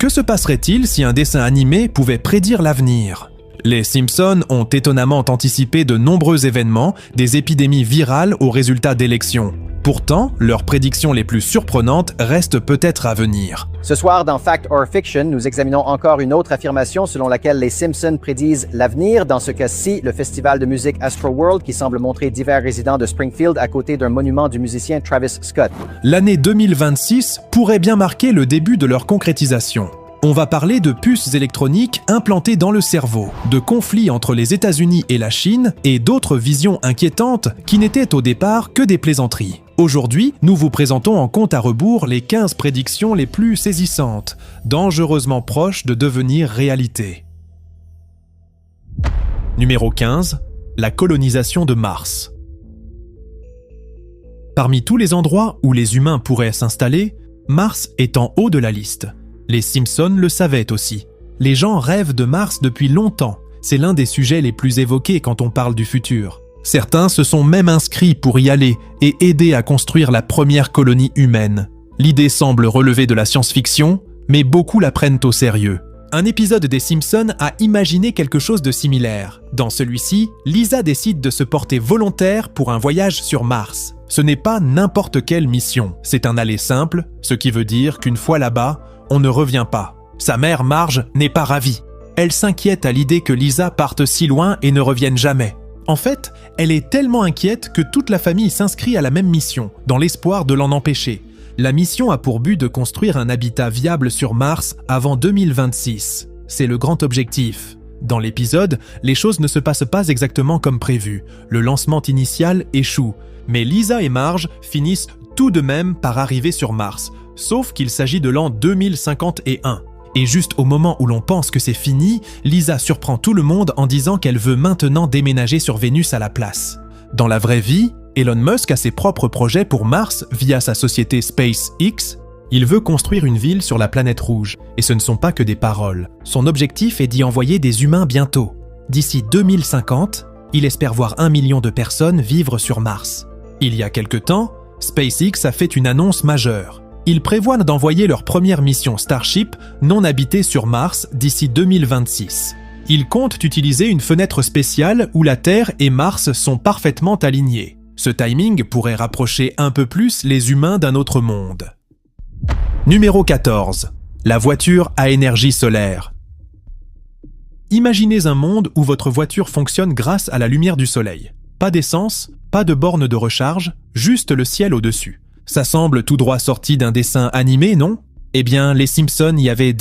Que se passerait-il si un dessin animé pouvait prédire l'avenir ? Les Simpsons ont étonnamment anticipé de nombreux événements, des épidémies virales aux résultats d'élections. Pourtant, leurs prédictions les plus surprenantes restent peut-être à venir. Ce soir, dans Fact or Fiction, nous examinons encore une autre affirmation selon laquelle les Simpsons prédisent l'avenir. Dans ce cas-ci, le festival de musique Astroworld qui semble montrer divers résidents de Springfield à côté d'un monument du musicien Travis Scott. L'année 2026 pourrait bien marquer le début de leur concrétisation. On va parler de puces électroniques implantées dans le cerveau, de conflits entre les États-Unis et la Chine et d'autres visions inquiétantes qui n'étaient au départ que des plaisanteries. Aujourd'hui, nous vous présentons en compte à rebours les 15 prédictions les plus saisissantes, dangereusement proches de devenir réalité. Numéro 15. La colonisation de Mars. Parmi tous les endroits où les humains pourraient s'installer, Mars est en haut de la liste. Les Simpsons le savaient aussi. Les gens rêvent de Mars depuis longtemps. C'est l'un des sujets les plus évoqués quand on parle du futur. Certains se sont même inscrits pour y aller et aider à construire la première colonie humaine. L'idée semble relever de la science-fiction, mais beaucoup la prennent au sérieux. Un épisode des Simpsons a imaginé quelque chose de similaire. Dans celui-ci, Lisa décide de se porter volontaire pour un voyage sur Mars. Ce n'est pas n'importe quelle mission, c'est un aller simple, ce qui veut dire qu'une fois là-bas, on ne revient pas. Sa mère Marge n'est pas ravie. Elle s'inquiète à l'idée que Lisa parte si loin et ne revienne jamais. En fait, elle est tellement inquiète que toute la famille s'inscrit à la même mission, dans l'espoir de l'en empêcher. La mission a pour but de construire un habitat viable sur Mars avant 2026. C'est le grand objectif. Dans l'épisode, les choses ne se passent pas exactement comme prévu. Le lancement initial échoue, mais Lisa et Marge finissent tout de même par arriver sur Mars, sauf qu'il s'agit de l'an 2051. Et juste au moment où l'on pense que c'est fini, Lisa surprend tout le monde en disant qu'elle veut maintenant déménager sur Vénus à la place. Dans la vraie vie, Elon Musk a ses propres projets pour Mars via sa société SpaceX. Il veut construire une ville sur la planète rouge. Et ce ne sont pas que des paroles. Son objectif est d'y envoyer des humains bientôt. D'ici 2050, il espère voir 1 million de personnes vivre sur Mars. Il y a quelque temps, SpaceX a fait une annonce majeure. Ils prévoient d'envoyer leur première mission Starship non habitée sur Mars d'ici 2026. Ils comptent utiliser une fenêtre spéciale où la Terre et Mars sont parfaitement alignés. Ce timing pourrait rapprocher un peu plus les humains d'un autre monde. Numéro 14. La voiture à énergie solaire. Imaginez un monde où votre voiture fonctionne grâce à la lumière du soleil. Pas d'essence, pas de borne de recharge, juste le ciel au-dessus. Ça semble tout droit sorti d'un dessin animé, non ? Eh bien, les Simpsons y avaient